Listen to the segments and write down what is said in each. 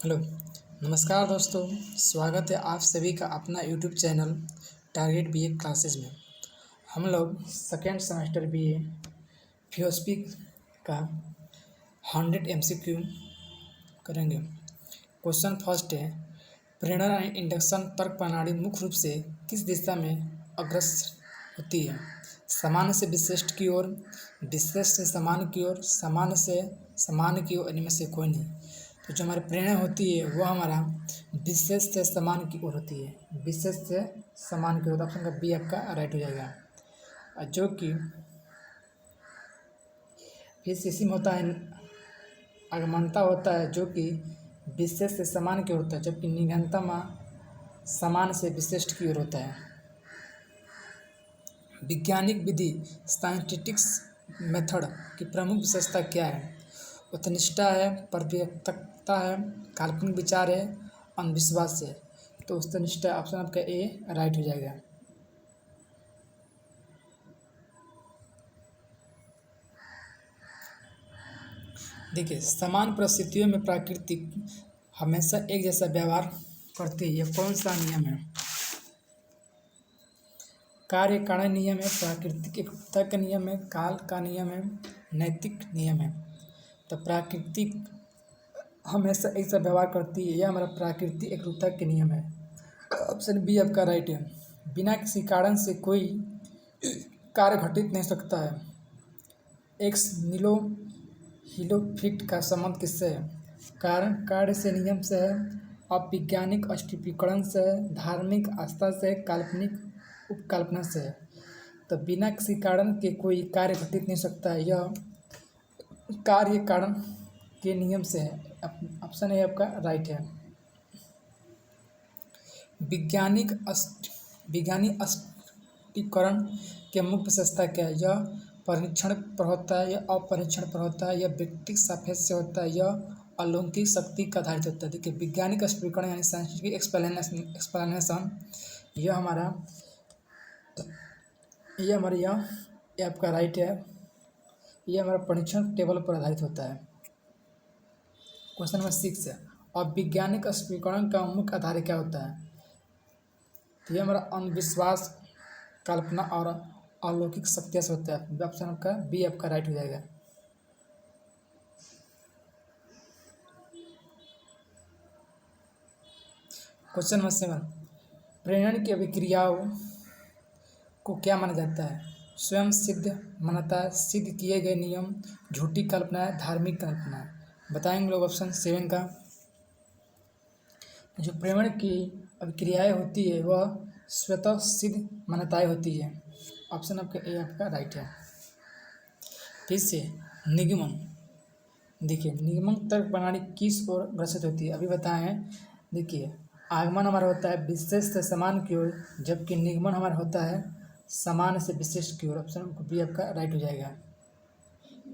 Hello, नमस्कार दोस्तों। स्वागत है आप सभी का अपना YouTube channel target BA classes में। हम लोग सेकेंड सेमेस्टर बीए फिलोसफी का 100 एमसीक्यू करेंगे। क्वेश्चन फर्स्ट है, प्रेरणा एंड इंडक्शन तर्क प्रणाली मुख्य रूप से किस दिशा में अग्रसर होती है? सामान्य से विशिष्ट की ओर, विशिष्ट से सामान्य की ओर, सामान्य से सामान्य की ओर, इनमें से कोई नहीं। तो जो हमारी प्रेरणा होती है वो हमारा विशेष से समान की ओर होती है, विशेष से समान की ओर। ऑप्शन का बी आपका राइट हो जाएगा। और जो कि फिर इसी में होता है आगमनता होता है, जो कि विशेष से समान की ओर होता है, जबकि निगमता समान से विशिष्ट की ओर होता है। वैज्ञानिक विधि साइंटिफिक्स मेथड की प्रमुख विशेषता क्या है? वस्तुनिष्ठता है, पर्यवेक्षकता है, काल्पनिक विचार है, अंधविश्वास है। तो वस्तुनिष्ठता ऑप्शन आपका ए राइट हो जाएगा। देखिए, समान परिस्थितियों में प्रकृति हमेशा एक जैसा व्यवहार करती है। यह कौन सा नियम है? कार्य कारण नियम है, प्राकृतिक एकरूपता का नियम है, काल का नियम है, नैतिक नियम है। तो प्राकृतिक हमेशा एक सा व्यवहार करती है, यह हमारा प्राकृतिक एकरूपता के नियम है। ऑप्शन बी आपका राइट है। बिना किसी कारण से कोई कार्य घटित नहीं सकता है। एक्स नीलो हिलोफिट का संबंध किससे है? कारण कार्य से, नियम से है, अवैज्ञानिक अस्पष्टीकरण से है, धार्मिक आस्था से, काल्पनिक उपकल्पना से है। तो बिना किसी कारण के कोई कार्य घटित नहीं सकता है, यह कार्य कारण के नियम से है। ऑप्शन ए आपका राइट है। वैज्ञानिक अस्पष्टीकरण के मुख्य विशेषता क्या है? यह परीक्षण पर होता है, यह अपरीक्षण पर होता है, यह व्यक्तिगत सापेक्ष से होता है, यह अलौकिक शक्ति का आधारित होता है। देखिए, वैज्ञानिक स्पष्टीकरण यानी साइंटिफिक एक्सप्लेनेशन यह हमारा ये आपका राइट है। ये हमारा परीक्षण टेबल पर आधारित होता है। क्वेश्चन नंबर 6 है, और वैज्ञानिक स्पष्टीकरण का मुख्य आधार क्या होता है? तो ये हमारा अंधविश्वास, कल्पना और अलौकिक शक्तियों से होता है। ऑप्शन आपका बी आपका राइट हो जाएगा। क्वेश्चन नंबर 7, प्रेरण की अभिक्रियाओं को क्या माना जाता है? स्वयं सिद्ध मान्यता, सिद्ध किए गए नियम, झूठी कल्पना है, धार्मिक कल्पना है। बताएंगे लोग ऑप्शन 7 का। जो प्रेरण की अभिक्रियाएं होती है वह स्वतः सिद्ध मान्यताएं होती है। ऑप्शन आपका ए आपका राइट है। फिर से निगमन, देखिए निगमन तर्क प्रणाली किस ओर ग्रसित होती है? अभी बताएं। देखिए, आगमन हमारा होता है विशेष से समान की ओर, जबकि निगमन हमारा होता है समान से विशेष की ओर। ऑप्शन बी आपका राइट हो जाएगा।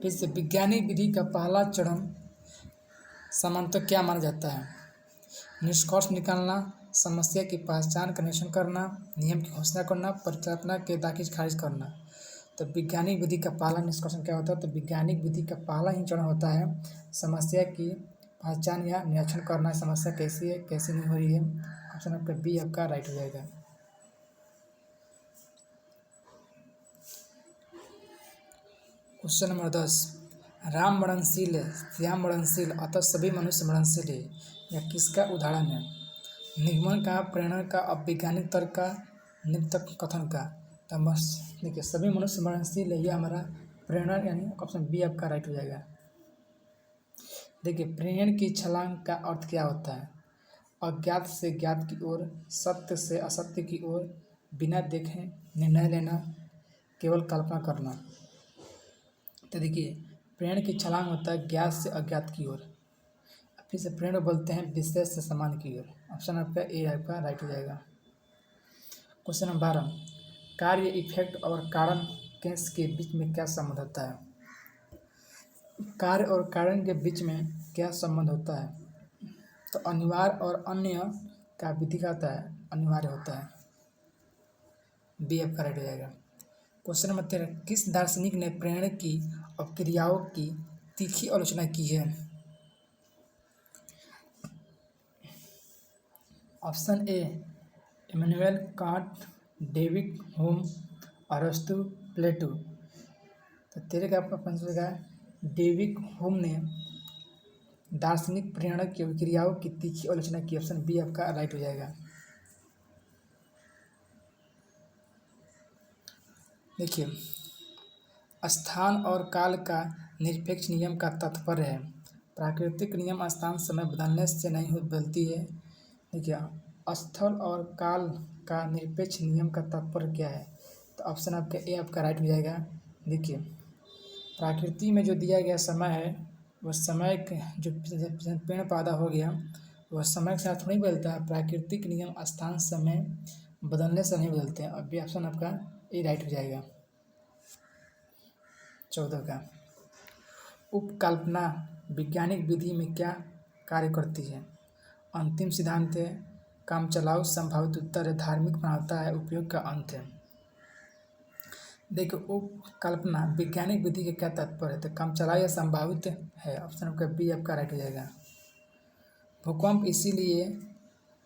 फिर से वैज्ञानिक विधि का पहला चरण समानतः क्या माना जाता है? निष्कर्ष निकालना, समस्या की पहचान का निरीक्षण करना, नियम की घोषणा करना, परिकल्पना के दाखिल खारिज करना। तो वैज्ञानिक विधि का पहला निष्कर्षण क्या होता है? तो वैज्ञानिक विधि का पहला ही चरण होता है समस्या की पहचान या निरीक्षण करना, समस्या कैसी है, कैसी नहीं हो रही है। ऑप्शन आपका बी आपका राइट हो जाएगा। क्वेश्चन नंबर 10, राम मरणशील है, श्याम मरणशील, अतः सभी मनुष्य मरणशील है, यह किसका उदाहरण है? निगमन का, प्रेरणा का, अवैज्ञानिक तर्क का, निम्नतक कथन का। तो बस देखिए, सभी मनुष्य मरणशील है, यह हमारा प्रेरणा यानी ऑप्शन बी आपका राइट हो जाएगा। देखिए, प्रेरण की छलांग का अर्थ क्या होता है? अज्ञात से ज्ञात की ओर, सत्य से असत्य की ओर, बिना देखे निर्णय लेना, केवल कल्पना करना। तो देखिए, प्रेरण की छलांग होता है ज्ञात से अज्ञात की ओर। फिर से प्रेरण बोलते हैं विशेष से समान की ओर। ऑप्शन आपका ए आपका राइट हो जाएगा। क्वेश्चन नंबर 12, कार्य, इफेक्ट और कारण केस के बीच में क्या संबंध होता है? कार्य और कारण के बीच में क्या संबंध होता है? तो अनिवार्य और अन्य का विधि कहता है अनिवार्य होता है। बी आपका राइट हो जाएगा। क्वेश्चन नंबर 13, किस दार्शनिक ने प्रेरण की अवक्रियाओं की तीखी आलोचना की है? Option A Immanuel Kant, David Hume, अरस्तु, प्लेटो। तो तेरे का आपका आंसर होगा डेविड ह्यूम ने दार्शनिक प्रेरणा की अभिक्रियाओं की तीखी आलोचना की। ऑप्शन बी आपका राइट हो जाएगा। देखिए, स्थान और काल का निरपेक्ष नियम का तात्पर्य है प्राकृतिक नियम स्थान समय बदलने से नहीं बदलती है। देखिए, स्थल और काल का निरपेक्ष नियम का तात्पर्य क्या है? तो ऑप्शन आपका ए आपका राइट हो जाएगा। देखिए, प्रकृति में जो दिया गया समय है वह समय जो पेड़ पैदा हो गया वह समय के साथ नहीं बदलता है। प्राकृतिक नियम स्थान समय बदलने से नहीं बदलते हैं। अभी ऑप्शन आपका ए राइट हो जाएगा। 14 का उपकल्पना वैज्ञानिक विधि में क्या कार्य करती है? अंतिम सिद्धांत है, काम चलाओ, संभावित उत्तर है, धार्मिक मान्यता है, उपयोग का अंत है। देखो, उपकल्पना वैज्ञानिक विधि के क्या तात्पर्य है? तो काम चलाओ या संभावित है। ऑप्शन आपका बी आपका राइट हो जाएगा। भूकंप इसीलिए,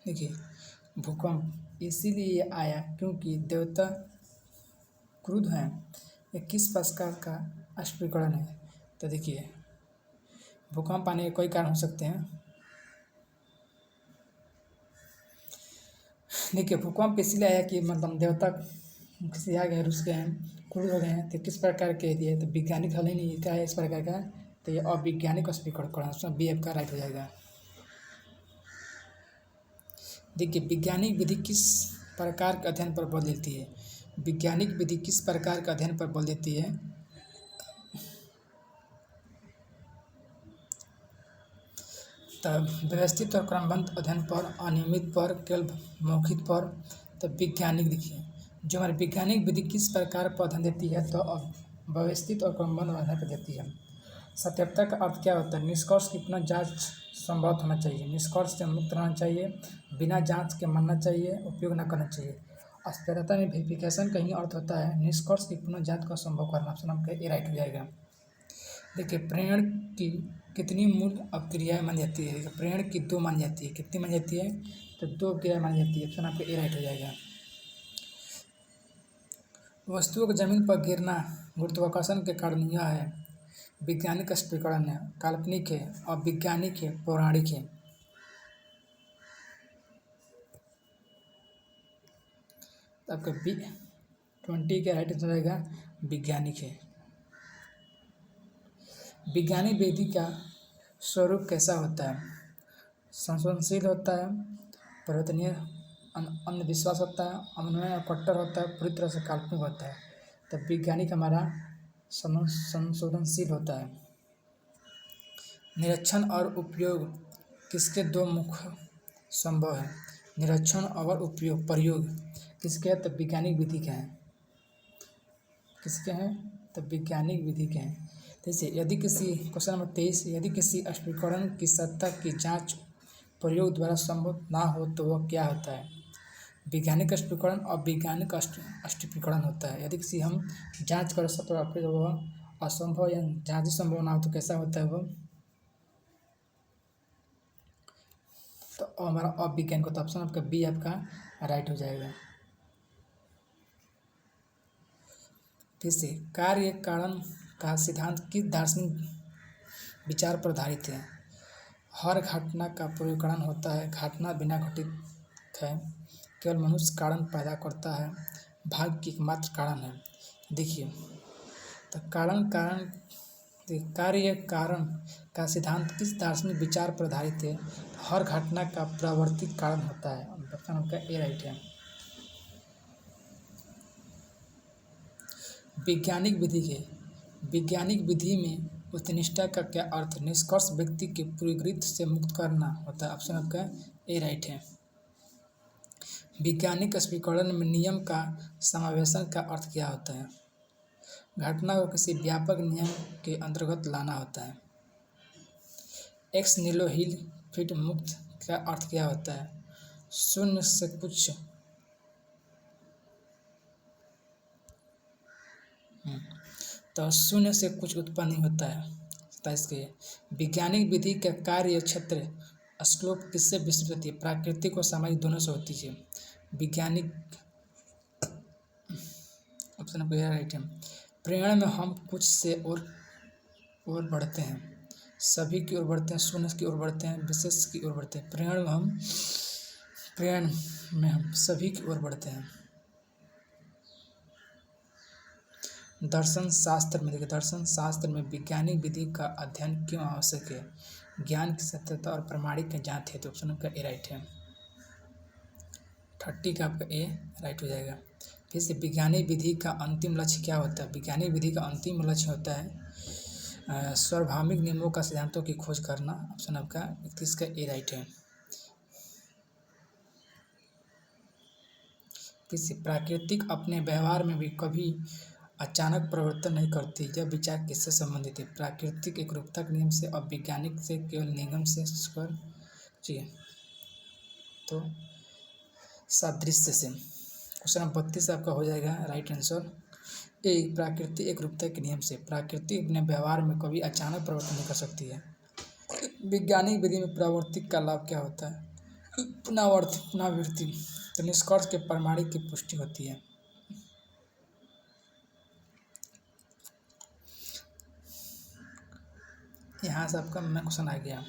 देखिए, भूकंप इसीलिए आया क्योंकि देवता क्रुद्ध हैं। ये किस प्रकार का स्पष्टीकरण है? तो देखिए, भूकंप आने के कई कारण हो सकते हैं। देखिए, भूकंप इसलिए आया कि मतलब देवता किसी आ गए, रुस गए हैं, क्रुद्ध हो गए हैं। तो किस प्रकार के दिए? तो वैज्ञानिक हल ही नहीं क्या है इस प्रकार का। तो ये अवैज्ञानिक स्पष्टीकरण, ऑप्शन बी आपका राइट हो जाएगा। देखिए, वैज्ञानिक विधि किस प्रकार के अध्ययन पर बल देती है? वैज्ञानिक विधि किस प्रकार के अध्ययन पर बल देती है? तब व्यवस्थित और क्रमबद्ध अध्ययन पर, अनियमित पर, केवल मौखिक पर। तो वैज्ञानिक, देखिए, जो हमारी वैज्ञानिक विधि किस प्रकार पर अध्ययन देती है? तो व्यवस्थित और क्रमबद्ध अध्ययन पर देती है। सत्यता का अर्थ क्या होता है? निष्कर्ष की पुनः जांच संभव होना चाहिए, निष्कर्ष से मुक्त रहना चाहिए, बिना जांच के मानना चाहिए, उपयोग न करना चाहिए। अस्पष्टता में वेरिफिकेशन का ही अर्थ होता है निष्कर्ष की पुनः जांच को संभव करना। ऑप्शन आपका ए राइट हो जाएगा। देखिए, प्रेरण की कितनी मूल अपक्रियाएं मानी जाती है? प्रेरण की 2 मानी जाती है। कितनी मानी जाती है? तो 2 क्रियाएं मानी जाती है। ऑप्शन आपका ए राइट हो जाएगा। वस्तुओं को जमीन पर गिरना गुरुत्वाकर्षण के कारण यह है। वैज्ञानिक स्पष्टीकरण है, काल्पनिक है, अवैज्ञानिक है, पौराणिक है। आपका बी 20 का राइट आंसर रहेगा वैज्ञानिक है। वैज्ञानिक विधि का स्वरूप कैसा होता है? संशोधनशील होता है, परिवर्तनीय, अंधविश्वास होता है, अमन्वय और कट्टर होता है, पूरी तरह से काल्पनिक होता है। तो वैज्ञानिक हमारा संशोधनशील होता है। निरीक्षण और उपयोग किसके 2 मुख्य संभव है? निरीक्षण और उपयोग, प्रयोग किसके हैं? तो वैज्ञानिक विधि के हैं। किसके हैं? तो वैज्ञानिक विधि के हैं। जैसे यदि किसी, क्वेश्चन नंबर 23, यदि किसी स्पष्टीकरण की सत्ता की जांच प्रयोग द्वारा संभव ना हो तो वह क्या होता है? वैज्ञानिक स्पष्टीकरण और वैज्ञानिक स्पष्टीकरण होता है। यदि किसी हम जांच कर सकते तो फिर वह असंभव या जांच संभव ना हो तो कैसा होता है वो? तो हमारा अवैज्ञानिक होता है। ऑप्शन आपका बी आपका राइट हो जाएगा। फिर से, कार्य कारण का सिद्धांत किस दार्शनिक विचार पर आधारित है? हर घटना का पूर्वकरण होता है, घटना बिना घटित है, केवल मनुष्य कारण पैदा करता है, भाग्य की एकमात्र कारण है। देखिए, तो कार्य कारण का सिद्धांत किस दार्शनिक विचार पर आधारित है? हर घटना का प्रवर्तित कारण होता है। ऑप्शन आपका ए राइट है। वैज्ञानिक विधि में वस्तुनिष्ठता का क्या अर्थ? निष्कर्ष व्यक्ति के पूर्वग्रह से मुक्त करना होता है। ऑप्शन आपका ए राइट है। वैज्ञानिक स्पष्टीकरण में नियम का समावेशन का अर्थ क्या होता है? घटना को किसी व्यापक नियम के अंतर्गत लाना होता है। एक्स नीलो हिल फिट मुक्त का अर्थ क्या होता है? शून्य से कुछ तो शून्य से कुछ उत्पन्न नहीं होता है। 27 के वैज्ञानिक विधि का कार्य क्षेत्र श्लोक किससे विस्तृत होती है? प्राकृतिक और सामाजिक दोनों से होती है। वैज्ञानिक, ऑप्शन नंबर राइट है। प्रेरणा में हम कुछ से और बढ़ते हैं, सभी की ओर बढ़ते हैं, शून्य की ओर बढ़ते हैं, विशेष की ओर बढ़ते हैं। प्रेरणा में हम सभी की ओर बढ़ते हैं। दर्शन शास्त्र में देखिए, दर्शन शास्त्र में वैज्ञानिक विधि का अध्ययन क्यों आवश्यक है? ज्ञान की सत्यता और प्रमाणिक जांच है। तो ऑप्शन आपका ए राइट है। 30 का आपका ए राइट हो जाएगा। फिर से, वैज्ञानिक विधि का अंतिम लक्ष्य क्या होता है? वैज्ञानिक विधि का अंतिम लक्ष्य होता है सार्वभौमिक नियमों का सिद्धांतों की खोज करना। ऑप्शन आपका 31 का ए राइट है। किसी प्राकृतिक अपने व्यवहार में भी कभी अचानक परिवर्तन नहीं करती। यह विचार किससे संबंधित है? प्राकृतिक एकरूपता के नियम से और वैज्ञानिक से केवल निगम से कर चाहिए, तो सादृश्य से। क्वेश्चन नंबर 32 आपका हो जाएगा राइट आंसर ए, प्राकृतिक एकरूपता के नियम से। प्रकृति अपने व्यवहार में कभी अचानक परिवर्तन नहीं कर सकती है। वैज्ञानिक विधि में प्रवर्तिक का लाभ क्या होता है? पुनरावृत्ति। तो निष्कर्ष के प्रमाणिक की पुष्टि होती है। यहाँ से आपका मैं क्वेश्चन आ गया।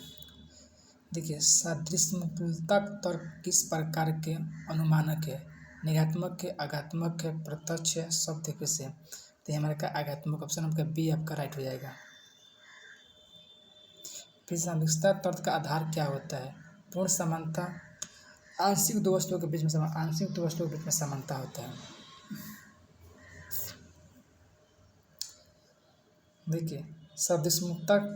देखिए, सादृश्यमूलक तर्क किस प्रकार के अनुमानक है? निगात्मक है, आगात्मक है, प्रत्यक्ष है, शब्द से। तो ये हमारे का आगात्मक। ऑप्शन आपका बी आपका राइट हो जाएगा। फिर सापेक्षता तर्क का आधार क्या होता है? पूर्ण समानता, आंशिक दो वस्तुओं के बीच में आंशिक दो वस्तुओं के बीच में समानता होता है। देखिए, सादृश्यमूलक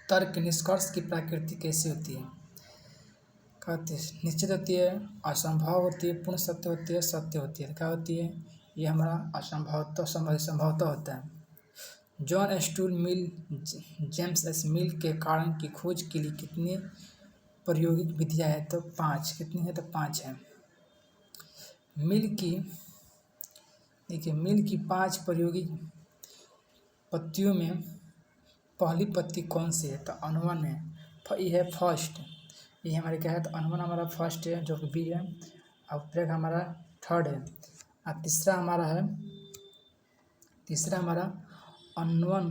तर्क निष्कर्ष की प्रकृति कैसी होती है? कहते हैं निश्चित होती है, असंभव होती है, पूर्ण सत्य होती है, सत्य होती है। क्या होती है? ये हमारा असंभवतः होता है। जॉन स्टूल मिल, जेम्स एस मिल के कारण की खोज के लिए कितनी प्रायोगिक विधियाँ है? तो 5। कितनी है? तो 5 है। मिल की, देखिए, मिल की 5 प्रायोगिक पत्तियों में पहली पत्ती कौन सी है? तो अनुमान है। ये है फर्स्ट, ये हमारे क्या है? तो अनुमान हमारा फर्स्ट है जो कि बी है, और ब्रेक हमारा थर्ड है, और तीसरा हमारा अन्वन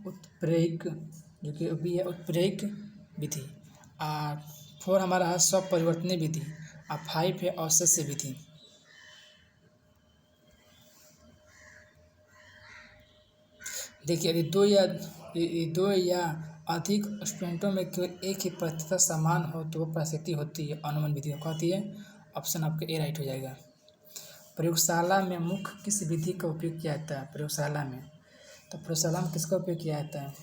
उत्प्रेरक, जो कि बी है, उत्प्रेरक विधि। और 4 हमारा है स्वपरिवर्तनीय विधि, और 5 है अवशेष्य विधि। देखिए, यदि दो या अधिक स्टूडेंटों में केवल एक ही प्रतिशत समान हो तो वो परिस्थिति होती है अनुमान विधि कहती है। ऑप्शन आपका ए राइट हो जाएगा। प्रयोगशाला में मुख्य किस विधि का उपयोग किया जाता है? प्रयोगशाला में, तो प्रयोगशाला में किसका उपयोग किया जाता है?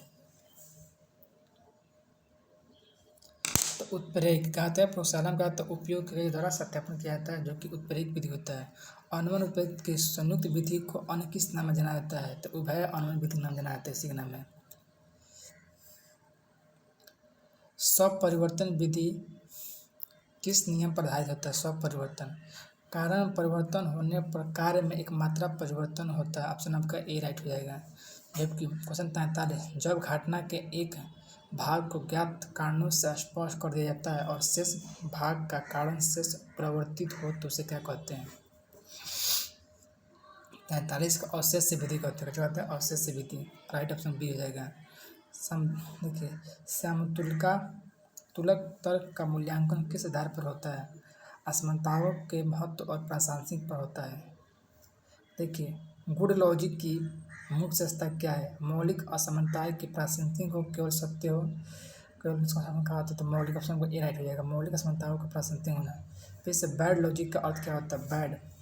तो उत्प्रेरक कहते हैं। प्रयोगशाला में कहते हैं उपयोग के द्वारा सत्यापन किया जाता है, जो कि उत्प्रेरक विधि होता है। अनुमान उत्प्रेरक की संयुक्त विधि को अन्य किस नाम में जाना जाता है? तो उभय अनुमान विधि नाम जाना जाता है, इसी का नाम है। स्वपरिवर्तन विधि किस नियम पर आधारित होता है? स्वपरिवर्तन, कारण परिवर्तन होने पर कार्य में एक मात्रा परिवर्तन होता है। ऑप्शन आपका ए राइट हो जाएगा। जबकि क्वेश्चन 43, जब घटना के एक भाग को ज्ञात कारणों से स्पष्ट कर दिया जाता है और शेष भाग का कारण शेष परिवर्तित हो तो उसे क्या कहते हैं? 43 का अवशेष्य विधि कहते हैं। क्या कहते हैं? अवशेष्य विधि। राइट ऑप्शन बी हो जाएगा। देखिए, तुलक तर्क का मूल्यांकन किस आधार पर होता है? असमानताओं के महत्व और प्रासंगिक पर होता है। देखिए, गुड लॉजिक की मुख्य विशेषता क्या है? मौलिक असमानताएं की प्रासंगिक हो, केवल सत्य हो, केवल कहा तो मौलिक। ऑप्शन को ए राइट हो जाएगा। मौलिक असमानताओं का प्रासंगिक होना। फिर से, बैड लॉजिक का अर्थ क्या होता है?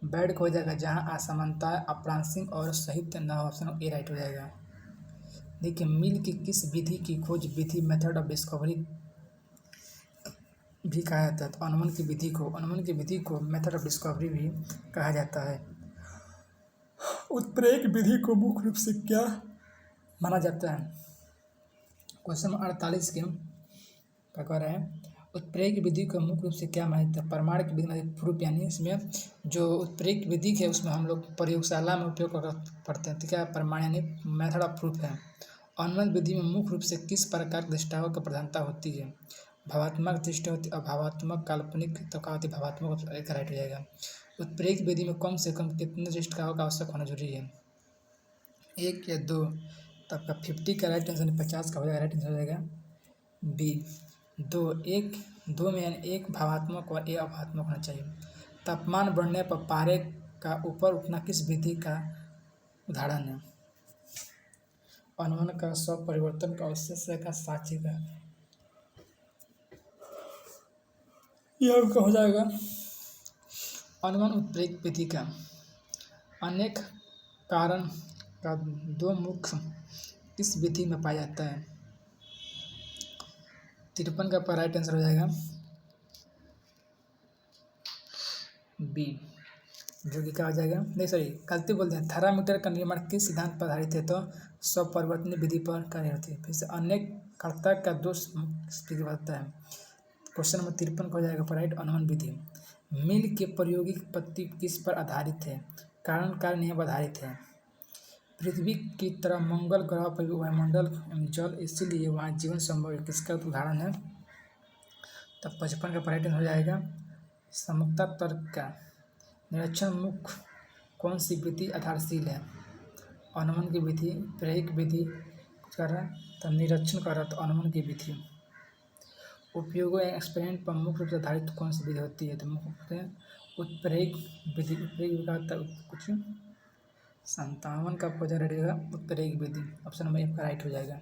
बैड हो जाएगा जहाँ असमानताएं अप्रासंगिक और सहित न हो। ऑप्शन ए राइट हो जाएगा। देखिए, मिल की किस विधि की खोज विधि मेथड ऑफ डिस्कवरी भी कहा जाता है? तो अनुमान की विधि को मेथड ऑफ डिस्कवरी भी कहा जाता है। उत्प्रेरक विधि को मुख्य रूप से क्या माना जाता है? क्वेश्चन 48 के क्या कह रहे हैं? उत्प्रेरक विधि को मुख्य रूप से क्या माना जाता है? प्रमाण की विधि में प्रूफ, यानी इसमें जो उत्प्रेरक विधि है उसमें हम लोग प्रयोगशाला में उपयोग पढ़ते हैं, तो क्या प्रमाण यानी मेथड ऑफ प्रूफ है। अनुमान विधि में मुख्य रूप से किस प्रकार की दृष्टाओं की प्रधानता होती है? भावात्मक दृष्टि होती है, अभावात्मक, काल्पनिक, तो क्या होती है? भावात्मक एक राइट हो जाएगा। उत्प्रेरक विधि में कम से कम कितने दृष्टिकोणों का आवश्यक होना जरूरी है? 1 या 2? तो आपका 50 का राइट आंसर 50 का हो जाएगा, राइट आंसर हो जाएगा बी 2। 2 में यानी 1 भावात्मक और 1 अभावात्मक होना चाहिए। तापमान बढ़ने पर पारे का ऊपर उठना किस विधि का उदाहरण है? अनुमान का, स्वपरिवर्तन का, अवशेष का, साक्षी का। यह आपका हो जाएगा अनुमान उत्प्रेरक विधि का। अनेक कारण का 2 मुख्य किस विधि में पाया जाता है? 53 का राइट आंसर हो जाएगा बी, जो कि क्या हो जाएगा, नहीं सॉरी गलती बोल दिया। थर्मामीटर का निर्माण किस सिद्धांत पर आधारित है? तो स्वपरिवर्तनीय विधि पर कार्य होती है। फिर से अनेक कर्ता का दोष विधि बनता है। क्वेश्चन नंबर 53 का हो जाएगा राइट, अनुमान विधि। मिल के प्रायोगिक पद्धति किस पर आधारित है? कारण कार्य नियम आधारित है। पृथ्वी की तरह मंगल ग्रह पर भी वायुमंडल जल, इसीलिए वहाँ जीवन संभव है, किसका उदाहरण है? तब 55 का राइट आंसर हो जाएगा समता तर्क का। निरीक्षण मुख्य कौन सी विधि आधारशील है? अनुमान की विधि, प्रेरक विधि कर रहा है, तो निरीक्षण कर रहा है, तो अनुमान की विधि। उपयोगों या एक्सपेरिमेंट पर मुख्य रूप से आधारित कौन सी विधि होती है? तो मुख्य रूप से उत्प्रेरक विधि। उत्प्रेरक का कुछ 57 का पौधा रहेगा उत्प्रेरक विधि। ऑप्शन नंबर 1 का राइट हो जाएगा।